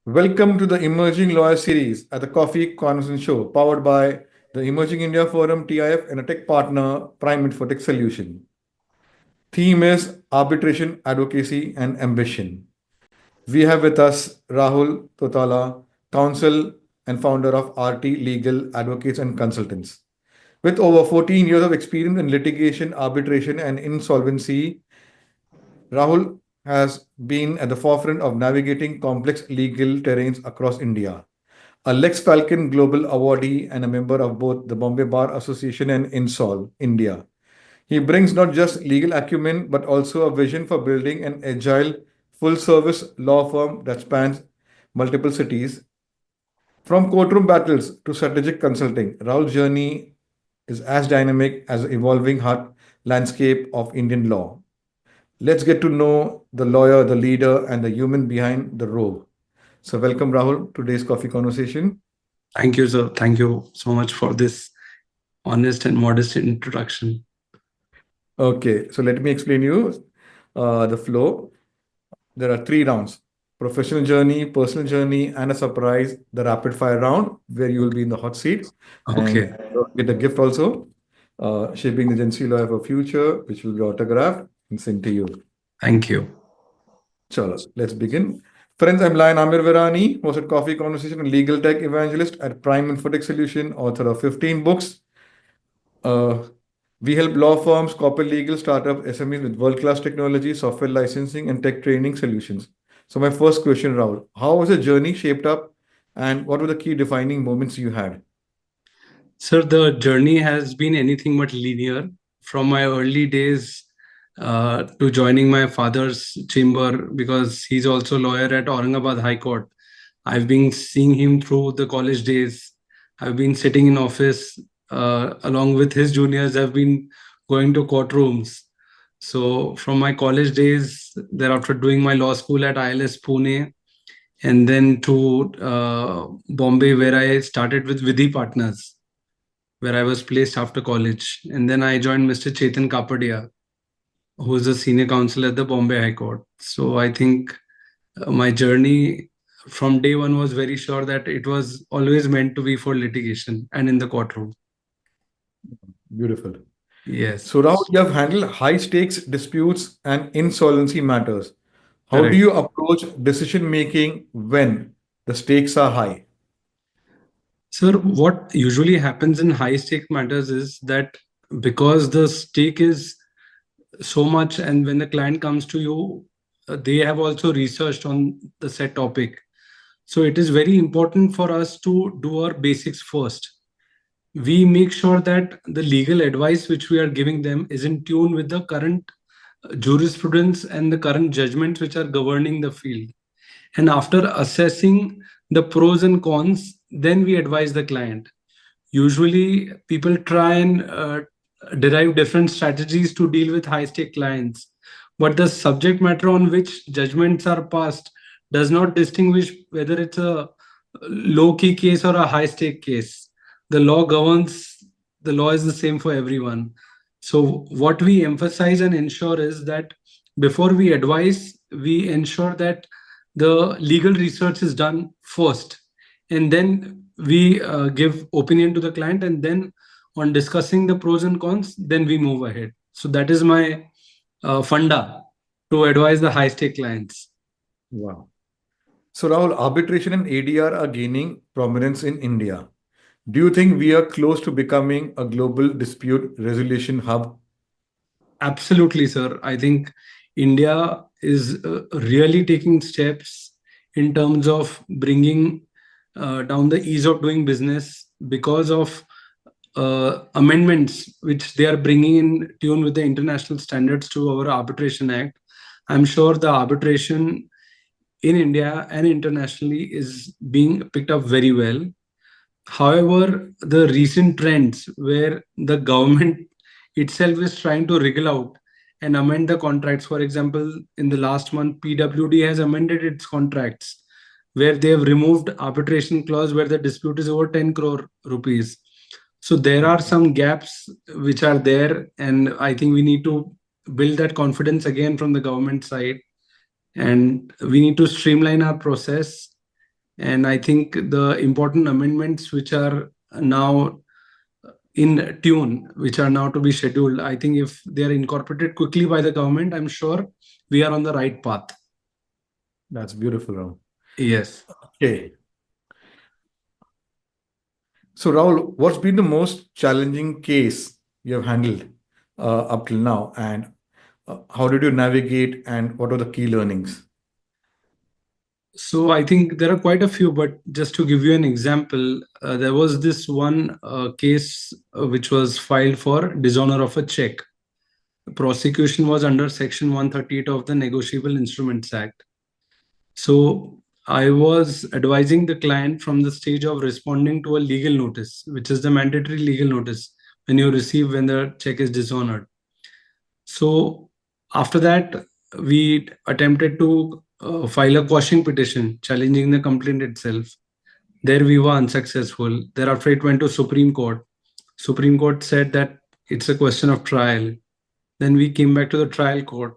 Welcome to the Emerging Lawyer series at the Coffee Conversation Show, powered by the Emerging India Forum, TIF, and a tech partner, Prime Infotech Solution. Theme is arbitration, advocacy, and ambition. We have with us Rahul Totala, counsel and founder of RT Legal Advocates and Consultants. With over 14 years of experience in litigation, arbitration, and insolvency, Rahul has been at the forefront of navigating complex legal terrains across India. A Lex Falcon Global awardee and a member of both the Bombay Bar Association and Insol India. He brings not just legal acumen but also a vision for building an agile, full service law firm that spans multiple cities. From courtroom battles to strategic consulting, Rahul's journey is as dynamic as the evolving landscape of Indian law. Let's get to know the lawyer, the leader, and the human behind the role. So, welcome, Rahul, to today's coffee conversation. Thank you, sir. Thank you so much for this honest and modest introduction. Okay, so let me explain you the flow. There are three rounds: professional journey, personal journey, and a surprise, the rapid fire round, where you will be in the hot seat and Okay. get a gift also, shaping the Gen Z lawyer for future, which will be autographed and sent to you. Thank you. Chalo, let's begin. Friends, I'm Lion Amir Virani, host at Coffee Conversation and legal tech evangelist at Prime Infotech Solution, author of 15 books. Uh, we help law firms, corporate legal startup SMEs with world-class technology, software licensing, and tech training solutions. So my first question, Rahul, how was the journey shaped up, and what were the key defining moments you had? Sir, the journey has been anything but linear. From my early days to joining my father's chamber, because he's also lawyer at Aurangabad High Court. I've been seeing him through the college days. I've been sitting in office along with his juniors. I've been going to courtrooms. So from my college days, thereafter doing my law school at ILS Pune, and then to Bombay, where I started with Vidhi Partners, where I was placed after college. And then I joined Mr. Chetan Kapadia, who is a senior counsel at the Bombay High Court. So I think my journey from day one was very sure that it was always meant to be for litigation and in the courtroom. Beautiful. Yes, So, Rahul, you have handled high stakes disputes and insolvency matters. How do correct. you approach decision making when the stakes are high? Sir, what usually happens in high stake matters is that because the stake is so much, and when the client comes to you, they have also researched on the set topic. So it is very important for us to do our basics first. We make sure that the legal advice which we are giving them is in tune with the current jurisprudence and the current judgments which are governing the field. And after assessing the pros and cons, then we advise the client. Usually, people try and derive different strategies to deal with high stake clients, but the subject matter on which judgments are passed does not distinguish whether it's a low key case or a high stake case. The law governs, the law is the same for everyone. So, what we emphasize and ensure is that before we advise, we ensure that the legal research is done first, and then we give opinion to the client, and then on discussing the pros and cons, then we move ahead. So that is my funda to advise the high stake clients. Wow. So, Rahul, arbitration and ADR are gaining prominence in India. Do you think we are close to becoming a global dispute resolution hub? Absolutely, sir. I think India is really taking steps in terms of bringing down the ease of doing business because of amendments which they are bringing in tune with the international standards to our Arbitration Act. I'm sure the arbitration in India and internationally is being picked up very well. However, the recent trends where the government itself is trying to wriggle out and amend the contracts. For example, in the last month, PWD has amended its contracts where they have removed arbitration clause where the dispute is over 10 crore rupees. So there are some gaps which are there, and I think we need to build that confidence again from the government side, and we need to streamline our process And I think the important amendments which are now in tune, which are now to be scheduled, I think if they are incorporated quickly by the government, I'm sure we are on the right path. That's beautiful, Rahul. Yes. Okay. So, Rahul, what's been the most challenging case you have handled up till now, and how did you navigate, and what were the key learnings? So I think there are quite a few, but just to give you an example, there was this one case which was filed for dishonor of a check. The prosecution was under Section 138 of the Negotiable Instruments Act. So I was advising the client from the stage of responding to a legal notice, which is the mandatory legal notice when you receive when the check is dishonored. So after that, we attempted to file a quashing petition challenging the complaint itself. There we were unsuccessful. Thereafter, it went to Supreme Court. Supreme Court said that it's a question of trial. Then we came back to the trial court,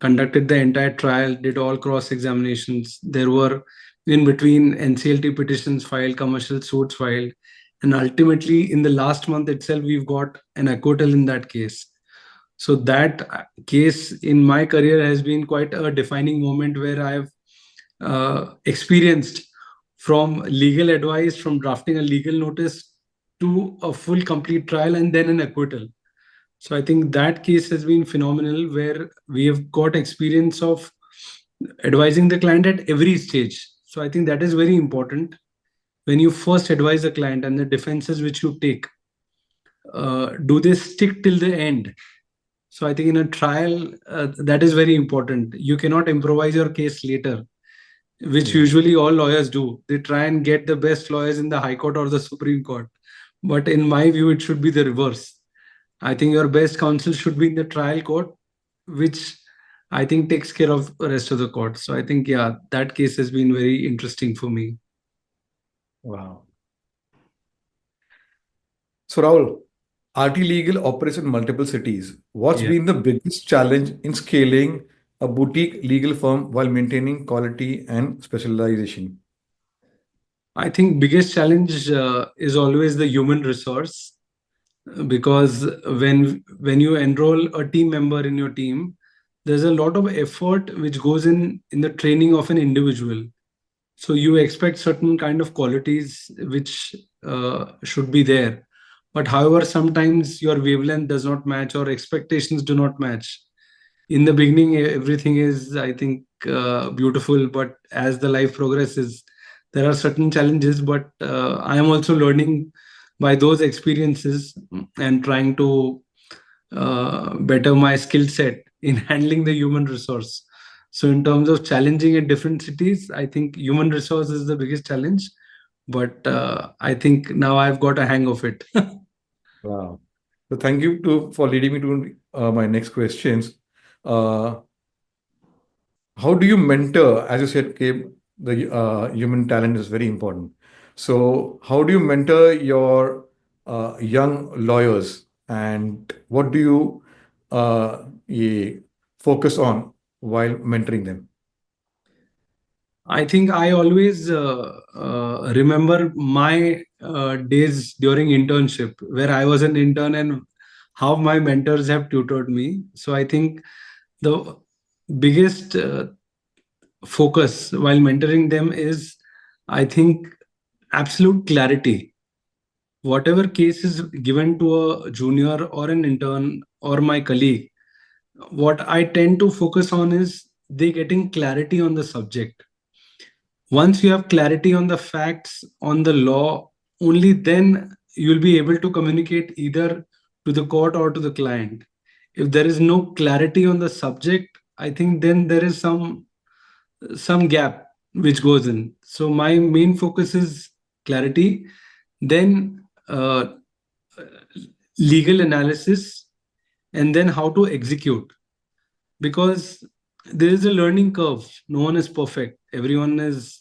conducted the entire trial, did all cross examinations. There were in between NCLT petitions filed, commercial suits filed, and ultimately in the last month itself, we've got an acquittal in that case. So that case in my career has been quite a defining moment where I've experienced from legal advice, from drafting a legal notice to a full complete trial and then an acquittal. So I think that case has been phenomenal where we have got experience of advising the client at every stage. So I think that is very important. When you first advise a client and the defenses which you take, do they stick till the end? So I think in a trial, that is very important. You cannot improvise your case later, which Yeah. usually all lawyers do. They try and get the best lawyers in the High Court or the Supreme Court. But in my view, it should be the reverse. I think your best counsel should be in the trial court, which I think takes care of the rest of the court. So I think, yeah, that case has been very interesting for me. Wow. So, Rahul, RT Legal operates in multiple cities. What's Yeah. been the biggest challenge in scaling a boutique legal firm while maintaining quality and specialization? I think biggest challenge is always the human resource because when you enroll a team member in your team, there's a lot of effort which goes in the training of an individual. So you expect certain kind of qualities which should be there, but however sometimes your wavelength does not match or expectations do not match. In the beginning everything is, I think, beautiful, but as the life progresses there are certain challenges, but I am also learning by those experiences and trying to better my skill set in handling the human resource. So in terms of challenging at different cities, I think human resource is the biggest challenge, but I think now I've got a hang of it. Wow. So, thank you for leading me to my next questions. Uh, how do you mentor? As you said, okay, the human talent is very important. So, how do you mentor your young lawyers, and what do you focus on while mentoring them? I think I always remember my days during internship where I was an intern and how my mentors have tutored me. So I think the biggest focus while mentoring them is, I think, absolute clarity. Whatever case is given to a junior or an intern or my colleague, what I tend to focus on is they getting clarity on the subject. Once you have clarity on the facts, on the law, only then you'll be able to communicate either to the court or to the client. If there is no clarity on the subject, I think then there is some gap which goes in. So my main focus is clarity, then legal analysis, and then how to execute. Because there is a learning curve. No one is perfect. Everyone is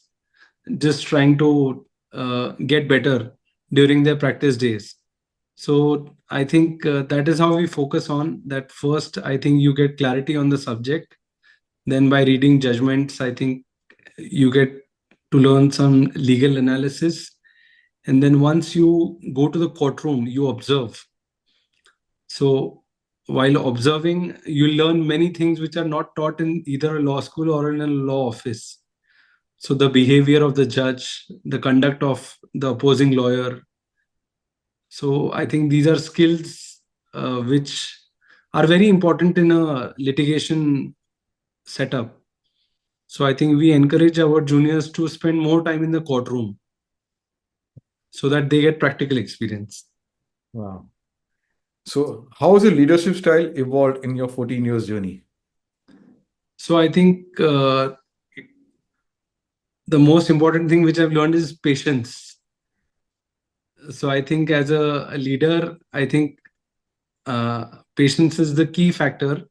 just trying to get better during their practice days. So I think that is how we focus on that. First, I think you get clarity on the subject. Then by reading judgments, I think you get to learn some legal analysis. And then once you go to the courtroom, you observe. So while observing, you learn many things which are not taught in either a law school or in a law office. So the behavior of the judge, the conduct of the opposing lawyer. So I think these are skills which are very important in a litigation setup. So I think we encourage our juniors to spend more time in the courtroom so that they get practical experience. Wow. So, how has your leadership style evolved in your 14 years journey? So I think the most important thing which I've learned is patience. So I think as a leader, I think patience is the key factor,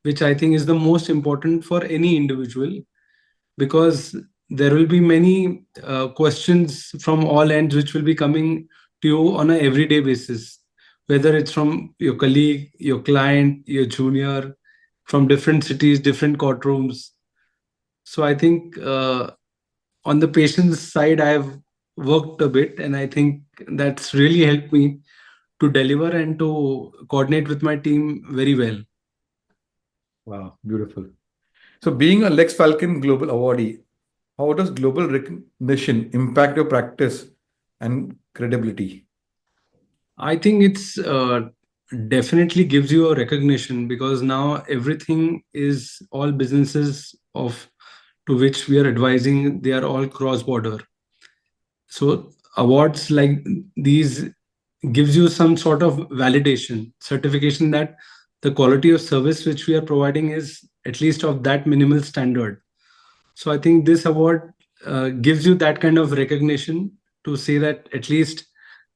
which I think is the most important for any individual, because there will be many questions from all ends which will be coming to you on a everyday basis, whether it's from your colleague, your client, your junior, from different cities, different courtrooms. So I think on the patient's side, I've worked a bit, and I think that's really helped me to deliver and to coordinate with my team very well. Wow, beautiful. So, being a Lex Falcon Global Awardee, how does global recognition impact your practice and credibility? I think it's definitely gives you a recognition, because now everything is all businesses of to which we are advising, they are all cross border. So awards like these gives you some sort of validation, certification that the quality of service which we are providing is at least of that minimal standard. So I think this award gives you that kind of recognition to say that at least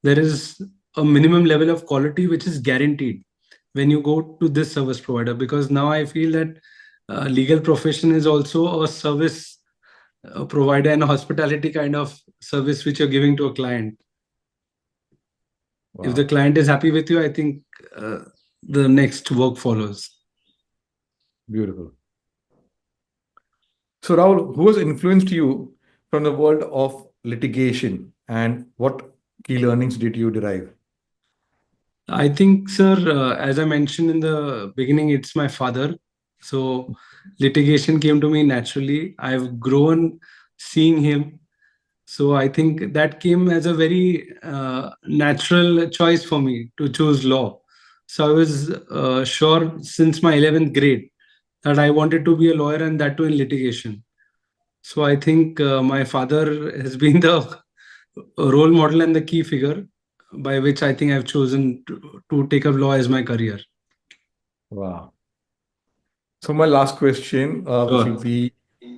there is a minimum level of quality which is guaranteed when you go to this service provider. Because now I feel that legal profession is also a service provider and a hospitality kind of service which you're giving to a client. If the Wow, client is happy with you, I think uh, the next work follows. beautiful. So, Rahul, who has influenced you from the world of litigation and what key learnings did you derive? I think, sir, as I mentioned in the beginning, it's my father. So litigation came to me naturally. I've grown seeing him. So I think that came as a very natural choice for me to choose law. So I was sure since my 11th grade that I wanted to be a lawyer, and that too in litigation. So I think my father has been the role model and the key figure by which I think I've chosen to take up law as my career. Wow. So, my last question, which will Sure. be,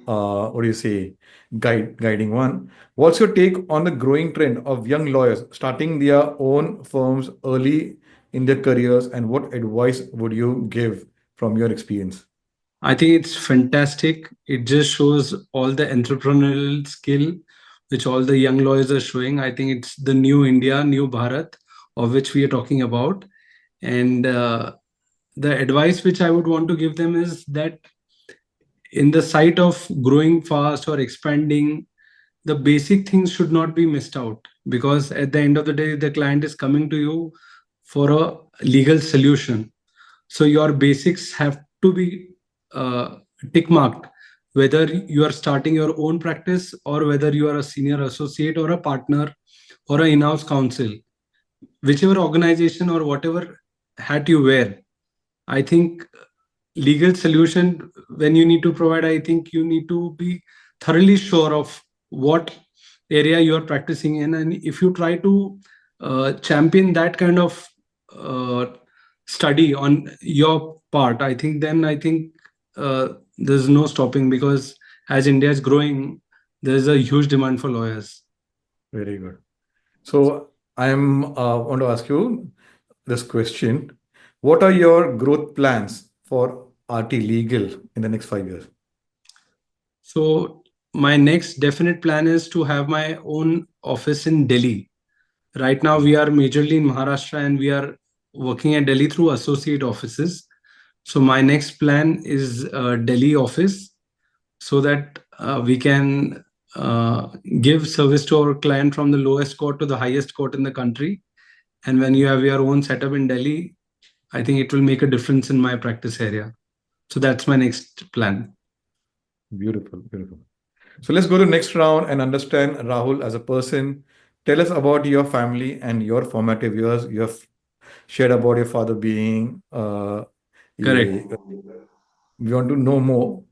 what do you say, guiding one. What's your take on the growing trend of young lawyers starting their own firms early in their careers, and what advice would you give from your experience? I think it's fantastic. It just shows all the entrepreneurial skill which all the young lawyers are showing. I think it's the new India, new Bharat, of which we are talking about. And the advice which I would want to give them is that in the sight of growing fast or expanding, the basic things should not be missed out, because at the end of the day, the client is coming to you for a legal solution. So your basics have to be uh, tick marked, whether you are starting your own practice or whether you are a senior associate or a partner or an in-house counsel, whichever organization or whatever hat you wear. I think legal solution, when you need to provide, I think you need to be thoroughly sure of what area you are practicing in, and if you try to champion that kind of uh, study on your part, I think then I think there's no stopping, because as India is growing, there's a huge demand for lawyers. Very good. So, I'm want to ask you this question. What are your growth plans for RT Legal in the next 5 years? So my next definite plan is to have my own office in Delhi. Right now, we are majorly in Maharashtra, and we are working at Delhi through associate offices. So my next plan is Delhi office, so that we can uh, give service to our client from the lowest court to the highest court in the country. And when you have your own setup in Delhi, I think it will make a difference in my practice area. So that's my next plan. Beautiful, beautiful. So let's go to next round and understand Rahul as a person. Tell us about your family and your formative years. You have shared about your father being. Correct. We want to know more.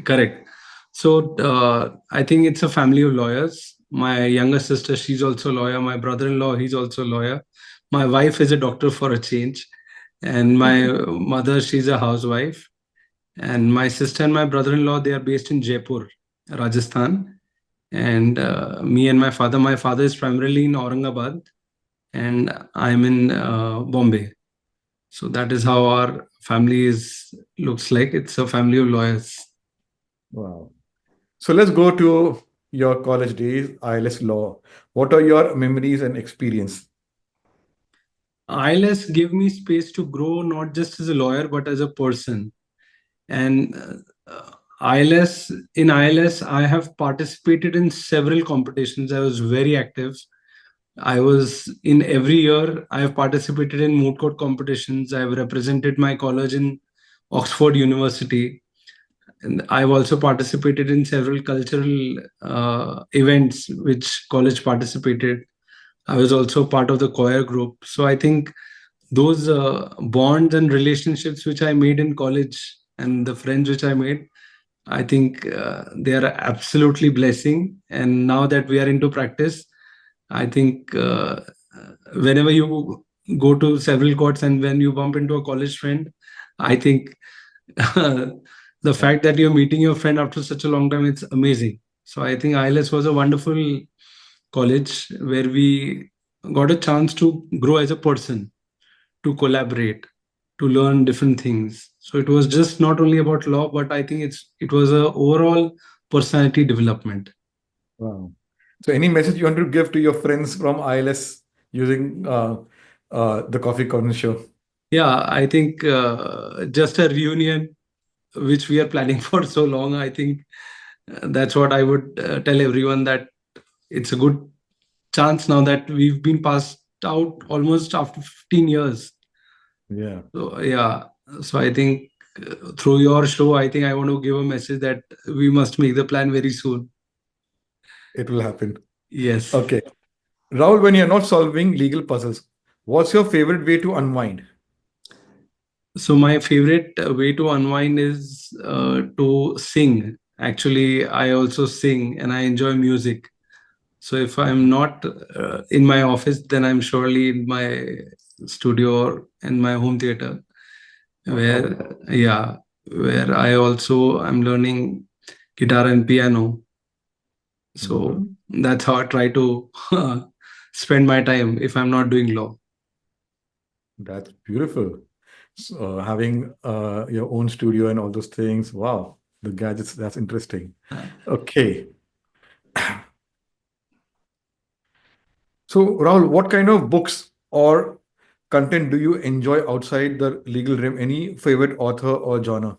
Correct. So I think it's a family of lawyers. My younger sister, she's also a lawyer. My brother-in-law, he's also a lawyer. My wife is a doctor for a change, and my mother, she's a housewife. And my sister and my brother-in-law, they are based in Jaipur, Rajasthan. And me and my father is primarily in Aurangabad, and I'm in Bombay. So that is how our family is looks like. It's a family of lawyers. Wow. So let's go to your college days, ILS law. What are your memories and experience? ILS gave me space to grow not just as a lawyer but as a person. And ILS in ILS, I have participated in several competitions. I was very active. I was in every year. I have participated in moot court competitions. I have represented my college in Oxford University, and I've also participated in several cultural events which college participated. I was also part of the choir group. So I think those bonds and relationships which I made in college and the friends which I made, I think they are absolutely blessing. And now that we are into practice, I think whenever you go to several courts and when you bump into a college friend, I think the Yeah. fact that you're meeting your friend after such a long time, it's amazing. So I think ILS was a wonderful college where we got a chance to grow as a person, to collaborate, to learn different things. So it was just not only about law, but I think it was a overall personality development. Wow. So any message you want to give to your friends from ILS using the Coffee Corner Show? Yeah, I think just a reunion which we are planning for so long. I think that's what I would tell everyone, that it's a good chance now that we've been passed out almost after 15 years. Yeah, So yeah, so I think through your show, I think I want to give a message that we must make the plan very soon. it will happen. Yes. Okay. Rahul, when you're not solving legal puzzles, what's your favorite way to unwind? So my favorite way to unwind is to sing. Actually, I also sing and I enjoy music. So if I'm not in my office, then I'm surely in my studio or in my home theater, Wow. where yeah, where I also am learning guitar and piano. So Mhm. that's how I try to spend my time if I'm not doing law. That's beautiful. So, having your own studio and all those things. Wow. The gadgets, that's interesting. Okay. So, Rahul, what kind of books or content do you enjoy outside the legal realm? Any favorite author or genre?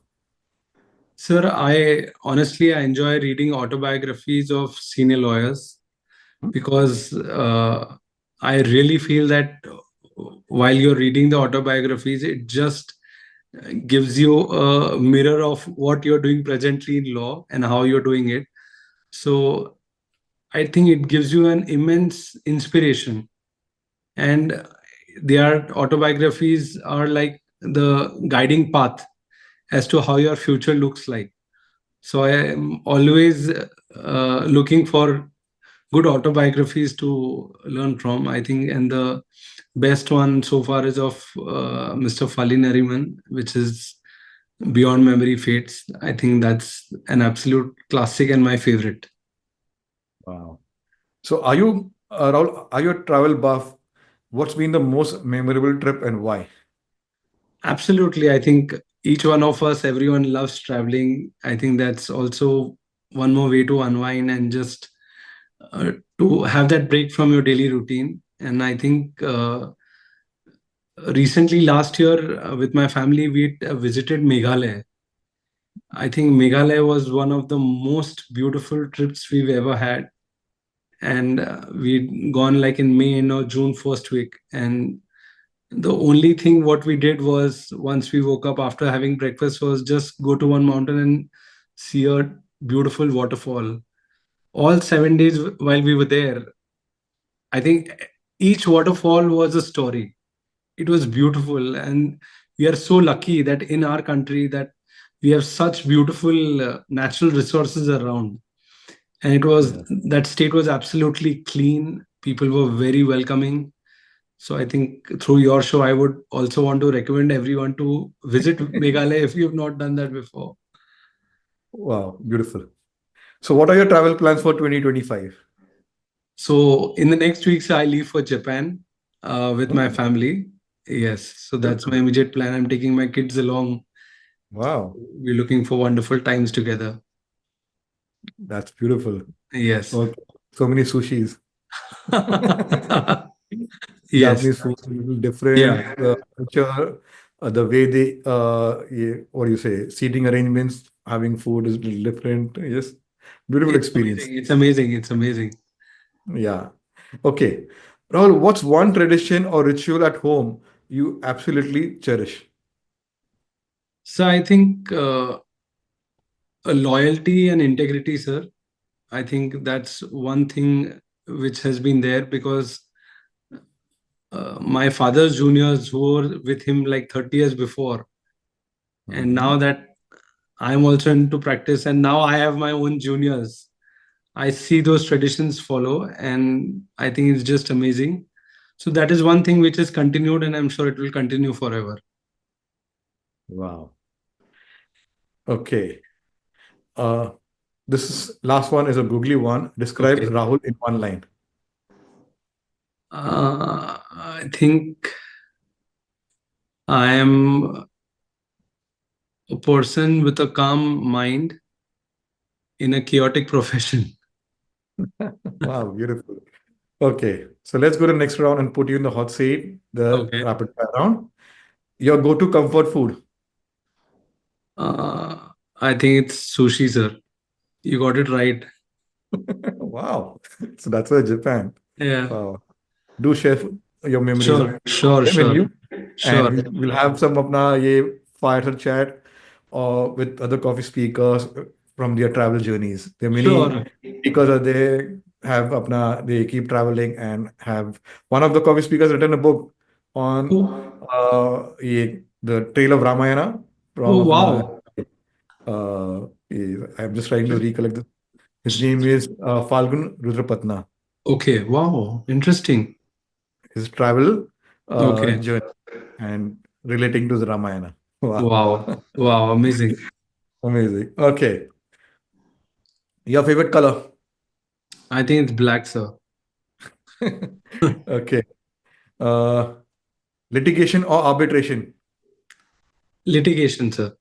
Sir, I honestly I enjoy reading autobiographies of senior lawyers because I really feel that while you're reading the autobiographies, it just gives you a mirror of what you're doing presently in law and how you're doing it. So I think it gives you an immense inspiration. And their autobiographies are like the guiding path as to how your future looks like. So I am always looking for good autobiographies to learn from, I think. And the best one so far is of Mr. Fali Nariman, which is Beyond Memory Fades. I think that's an absolute classic and my favorite. Wow. So, Rahul, are you a travel buff? What's been the most memorable trip and why? Absolutely. I think each one of us, everyone loves traveling. I think that's also one more way to unwind and just to have that break from your daily routine. And I think recently, last year, with my family, we visited Meghalaya. I think Meghalaya was one of the most beautiful trips we've ever had. And we'd gone like in May and or June first week. And the only thing what we did was once we woke up after having breakfast was just go to one mountain and see a beautiful waterfall. All 7 days while we were there, I think each waterfall was a story. It was beautiful, and we are so lucky that in our country that we have such beautiful natural resources around. And it was Yeah. that state was absolutely clean. People were very welcoming. So I think through your show, I would also want to recommend everyone to visit Meghalaya if you have not done that before. Wow, beautiful. So, what are your travel plans for 2025? So in the next weeks, I leave for Japan with my Oh, family. Yes, so that's my beautiful. immediate plan. I'm taking my kids along. Wow, We're looking for wonderful times together. that's beautiful. Yes. Okay. So many sushis. Yes. Japanese food is a little different. Yeah. The culture, the way they, what do you say, seating arrangements, having food is a little different. Yes, beautiful It's experience. amazing. It's amazing. It's amazing. Yeah. Okay. Rahul, what's one tradition or ritual at home you absolutely cherish? So I think loyalty and integrity, sir. I think that's one thing which has been there because my father's juniors who were with him like 30 years before, and now Mhm. that I'm also into practice and now I have my own juniors, I see those traditions follow, and I think it's just amazing. So that is one thing which is continued, and I'm sure it will continue forever. Wow. Okay. Uh, this is last one is a googly one. Describe Okay. Rahul in one line. I think I am a person with a calm mind in a chaotic profession. Wow, beautiful. Okay, so let's go to the next round and put you in the hot seat, the Okay. rapid fire round. Your go-to comfort food. Uh, I think it's sushi, sir. You got it right. Wow. So that's why Japan. Yeah. Wow. Do share your memories of Sure. Sure. them and Sure. you. And Sure. we'll have some apna ye fireside chat with other coffee speakers from their travel journeys. There are many Sure. speakers are there, have apna, they keep traveling and have one of the coffee speakers written a book on Oh, the trail of Ramayana from oh apna. wow. I'm just trying to recollect. His name is Falgun Rudrapatna. Okay. Wow. Interesting. His travel Okay. journey and relating to the Ramayana. Wow. Wow. Wow. Amazing. Amazing. Okay. Your favorite color? I think it's black, sir. Okay. Uh, litigation or arbitration? Litigation, sir.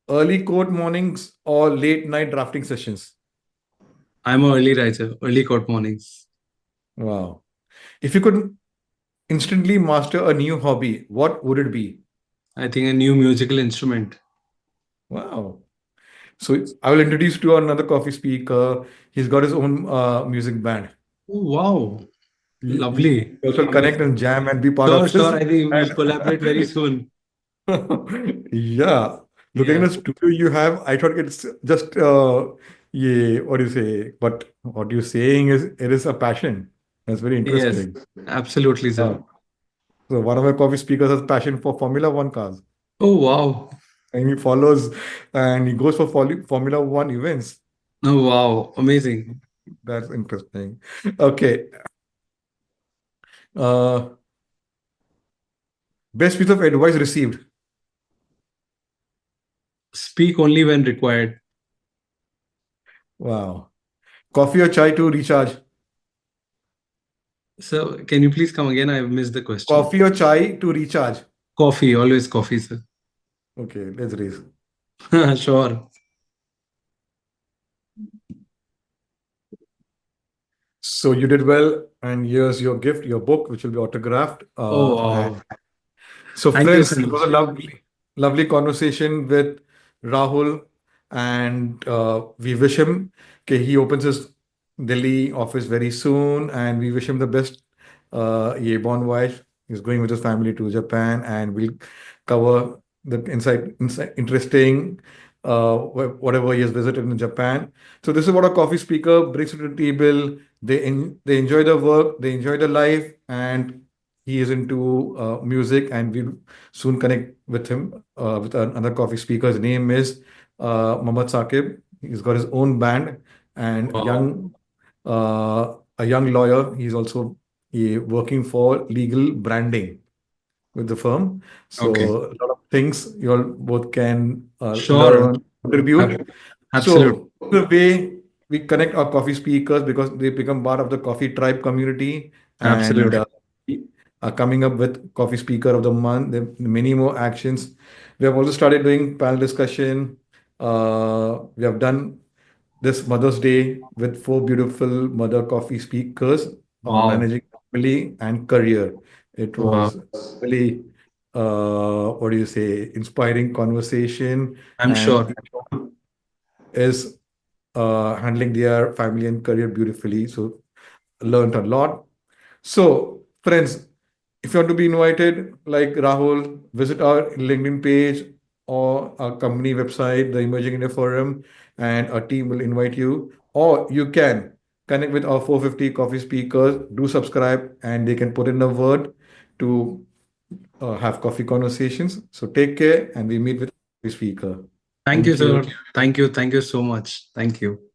Early court mornings or late night drafting sessions? I'm a early riser, early court mornings. Wow. If you could instantly master a new hobby, what would it be? I think a new musical instrument. Wow. So I will introduce you to another coffee speaker. He's got his own music band. Oh, wow. You Lovely. also connect and jam and be part Sure, of his sure. I think band. we'll collaborate very soon. Yeah. Looking Yeah. at the studio you have, I thought it's just yeah, what do you say? But what you're saying is it is a passion. That's very Yes. interesting. Absolutely, sir. Wow. So one of my coffee speakers has passion for Formula One cars. Oh, wow. And he follows and he goes for Formula One events. Oh, wow. Amazing. That's interesting. Okay. Uh, best piece of advice received. Speak only when required. Wow. Coffee or chai to recharge? So, can you please come again? I missed the question. Coffee or chai to recharge? Coffee, always coffee, sir. Okay, let's raise. Sure. So you did well, and here's your gift, your book, which will be autographed. Oh, And wow. so, Thank you friends, so it was much. a lovely, lovely conversation with Rahul, and we wish him he opens his Delhi office very soon, and we wish him the best. Ye bon voyage. He's going with his family to Japan, and we'll cover the interesting whatever he has visited in Japan. So this is what a coffee speaker brings to the table. They enjoy the work, they enjoy the life, and he is into music, and we'll soon connect with him with another coffee speaker. His name is Mohammad Saqib. He's got his own band, and Wow. a young lawyer. He's also working for legal branding with the firm. Okay. So a lot of things you all both can Sure. learn, contribute. Ab- So Absolutely. the way we connect our coffee speakers, because they become part of the coffee tribe community, and Absolutely. we are coming up with coffee speaker of the month. There are many more actions. We have also started doing panel discussion. We have done this Mother's Day with four beautiful mother coffee speakers on Wow. managing family and career. It Wow. was really, what do you say, inspiring conversation, I'm and sure. everyone is handling their family and career beautifully. So learned a lot. So, friends, if you want to be invited, like Rahul, visit our LinkedIn page or our company website, the Emerging India Forum, and our team will invite you. Or you can connect with our 450 coffee speakers, do subscribe, and they can put in a word to have coffee conversations. So take care, and we meet with our coffee speaker. Thank you, Thank you. sir. Thank you. Thank you so much. Thank you.